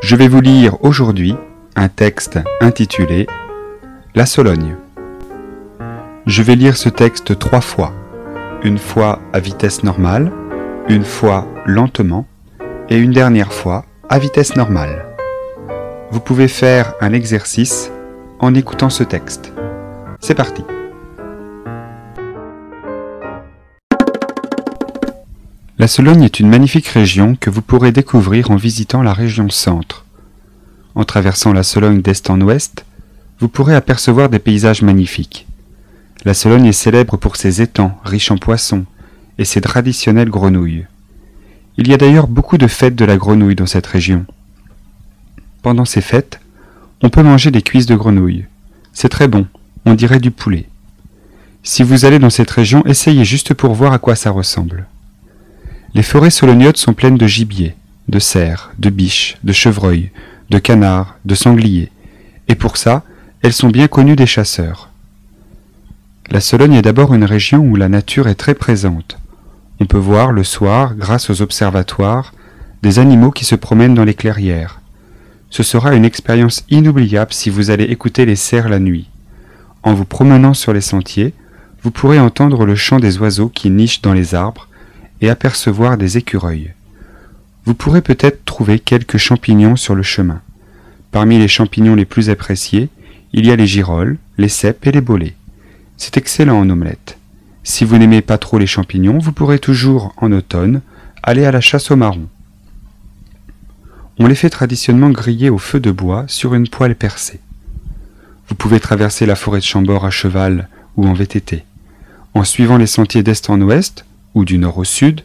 Je vais vous lire aujourd'hui un texte intitulé « La Sologne ». Je vais lire ce texte 3 fois, une fois à vitesse normale, une fois lentement et une dernière fois à vitesse normale. Vous pouvez faire un exercice en écoutant ce texte. C'est parti. La Sologne est une magnifique région que vous pourrez découvrir en visitant la région centre. En traversant la Sologne d'est en ouest, vous pourrez apercevoir des paysages magnifiques. La Sologne est célèbre pour ses étangs riches en poissons et ses traditionnelles grenouilles. Il y a d'ailleurs beaucoup de fêtes de la grenouille dans cette région. Pendant ces fêtes, on peut manger des cuisses de grenouille. C'est très bon, on dirait du poulet. Si vous allez dans cette région, essayez juste pour voir à quoi ça ressemble. Les forêts solognotes sont pleines de gibier, de cerfs, de biches, de chevreuils, de canards, de sangliers, et pour ça, elles sont bien connues des chasseurs. La Sologne est d'abord une région où la nature est très présente. On peut voir le soir, grâce aux observatoires, des animaux qui se promènent dans les clairières. Ce sera une expérience inoubliable si vous allez écouter les cerfs la nuit. En vous promenant sur les sentiers, vous pourrez entendre le chant des oiseaux qui nichent dans les arbres et apercevoir des écureuils. Vous pourrez peut-être trouver quelques champignons sur le chemin. Parmi les champignons les plus appréciés, il y a les girolles, les cèpes et les bolets. C'est excellent en omelette. Si vous n'aimez pas trop les champignons, vous pourrez toujours, en automne, aller à la chasse aux marrons. On les fait traditionnellement griller au feu de bois sur une poêle percée. Vous pouvez traverser la forêt de Chambord à cheval ou en VTT. En suivant les sentiers d'est en ouest, ou du nord au sud,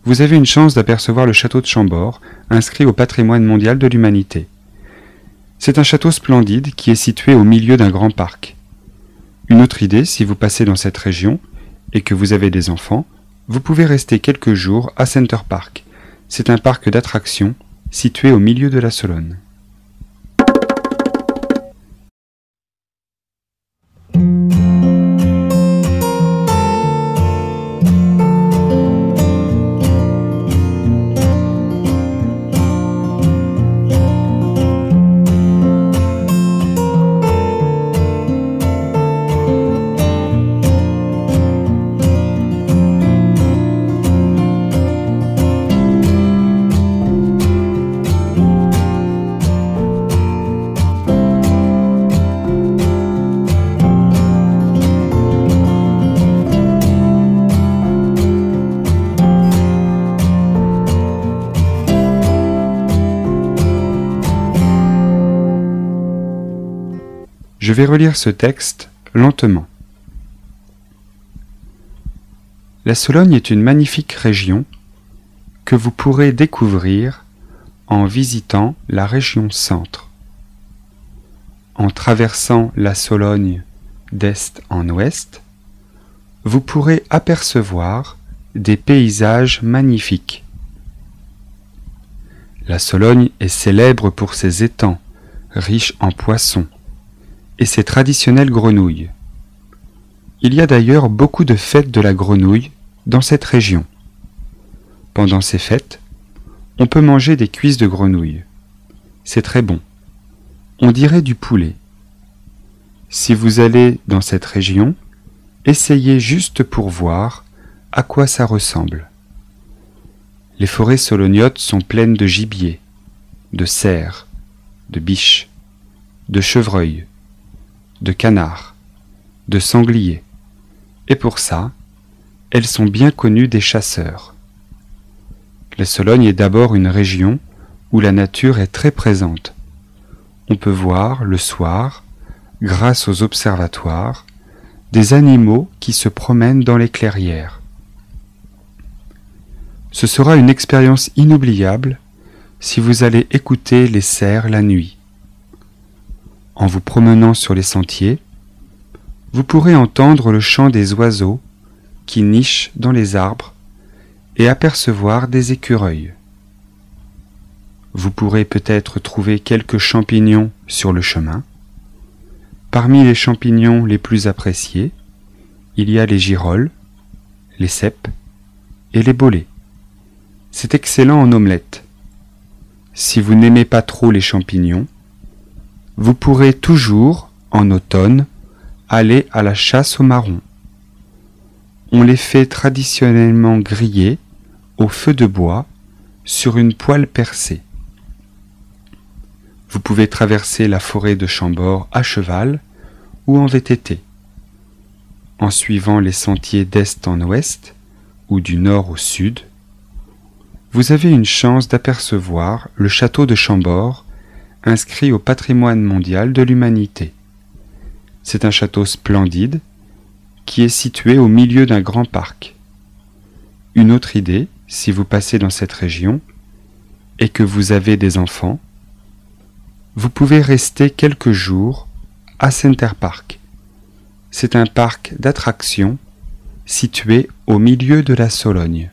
vous avez une chance d'apercevoir le château de Chambord, inscrit au patrimoine mondial de l'humanité. C'est un château splendide qui est situé au milieu d'un grand parc. Une autre idée, si vous passez dans cette région et que vous avez des enfants, vous pouvez rester quelques jours à Center Park. C'est un parc d'attractions situé au milieu de la Sologne. Je vais relire ce texte lentement. La Sologne est une magnifique région que vous pourrez découvrir en visitant la région centre. En traversant la Sologne d'est en ouest, vous pourrez apercevoir des paysages magnifiques. La Sologne est célèbre pour ses étangs riches en poissons et ses traditionnelles grenouilles. Il y a d'ailleurs beaucoup de fêtes de la grenouille dans cette région. Pendant ces fêtes, on peut manger des cuisses de grenouille. C'est très bon. On dirait du poulet. Si vous allez dans cette région, essayez juste pour voir à quoi ça ressemble. Les forêts solognotes sont pleines de gibier, de cerfs, de biches, de chevreuils, de canards, de sangliers, et pour ça, elles sont bien connues des chasseurs. La Sologne est d'abord une région où la nature est très présente. On peut voir le soir, grâce aux observatoires, des animaux qui se promènent dans les clairières. Ce sera une expérience inoubliable si vous allez écouter les cerfs la nuit. En vous promenant sur les sentiers, vous pourrez entendre le chant des oiseaux qui nichent dans les arbres et apercevoir des écureuils. Vous pourrez peut-être trouver quelques champignons sur le chemin. Parmi les champignons les plus appréciés, il y a les girolles, les cèpes et les bolets. C'est excellent en omelette. si vous n'aimez pas trop les champignons, vous pourrez toujours, en automne, aller à la chasse aux marrons. On les fait traditionnellement griller au feu de bois sur une poêle percée. Vous pouvez traverser la forêt de Chambord à cheval ou en VTT. En suivant les sentiers d'est en ouest ou du nord au sud, vous avez une chance d'apercevoir le château de Chambord inscrit au patrimoine mondial de l'humanité. C'est un château splendide qui est situé au milieu d'un grand parc. Une autre idée, si vous passez dans cette région et que vous avez des enfants, vous pouvez rester quelques jours à Center Park. C'est un parc d'attractions situé au milieu de la Sologne.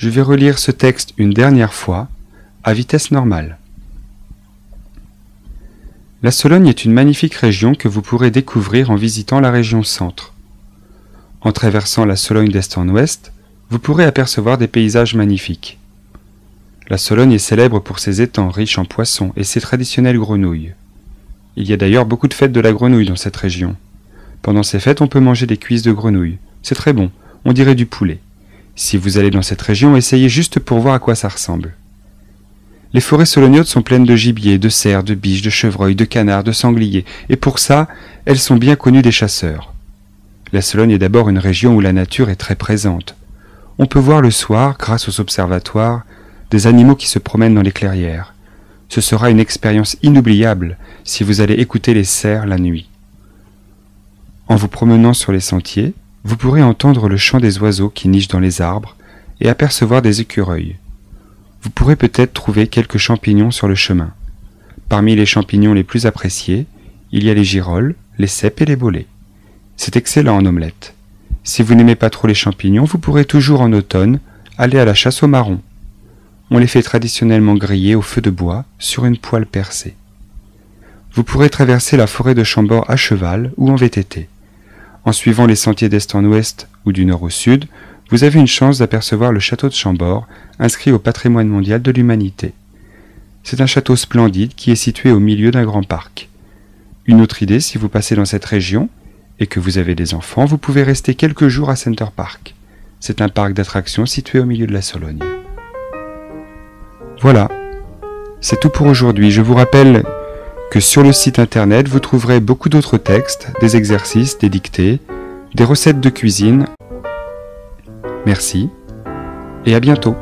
Je vais relire ce texte une dernière fois, à vitesse normale. La Sologne est une magnifique région que vous pourrez découvrir en visitant la région centre. En traversant la Sologne d'est en ouest, vous pourrez apercevoir des paysages magnifiques. La Sologne est célèbre pour ses étangs riches en poissons et ses traditionnelles grenouilles. Il y a d'ailleurs beaucoup de fêtes de la grenouille dans cette région. Pendant ces fêtes, on peut manger des cuisses de grenouille. C'est très bon, on dirait du poulet. Si vous allez dans cette région, essayez juste pour voir à quoi ça ressemble. Les forêts solognotes sont pleines de gibier, de cerfs, de biches, de chevreuils, de canards, de sangliers, et pour ça, elles sont bien connues des chasseurs. La Sologne est d'abord une région où la nature est très présente. On peut voir le soir, grâce aux observatoires, des animaux qui se promènent dans les clairières. Ce sera une expérience inoubliable si vous allez écouter les cerfs la nuit. En vous promenant sur les sentiers, vous pourrez entendre le chant des oiseaux qui nichent dans les arbres et apercevoir des écureuils. Vous pourrez peut-être trouver quelques champignons sur le chemin. Parmi les champignons les plus appréciés, il y a les girolles, les cèpes et les bolets. C'est excellent en omelette. Si vous n'aimez pas trop les champignons, vous pourrez toujours en automne aller à la chasse aux marrons. On les fait traditionnellement griller au feu de bois sur une poêle percée. Vous pourrez traverser la forêt de Chambord à cheval ou en VTT. En suivant les sentiers d'est en ouest ou du nord au sud, vous avez une chance d'apercevoir le château de Chambord, inscrit au patrimoine mondial de l'humanité. C'est un château splendide qui est situé au milieu d'un grand parc. Une autre idée, si vous passez dans cette région et que vous avez des enfants, vous pouvez rester quelques jours à Center Park. C'est un parc d'attractions situé au milieu de la Sologne. Voilà, c'est tout pour aujourd'hui. Je vous rappelle que sur le site internet, vous trouverez beaucoup d'autres textes, des exercices, des dictées, des recettes de cuisine. Merci et à bientôt.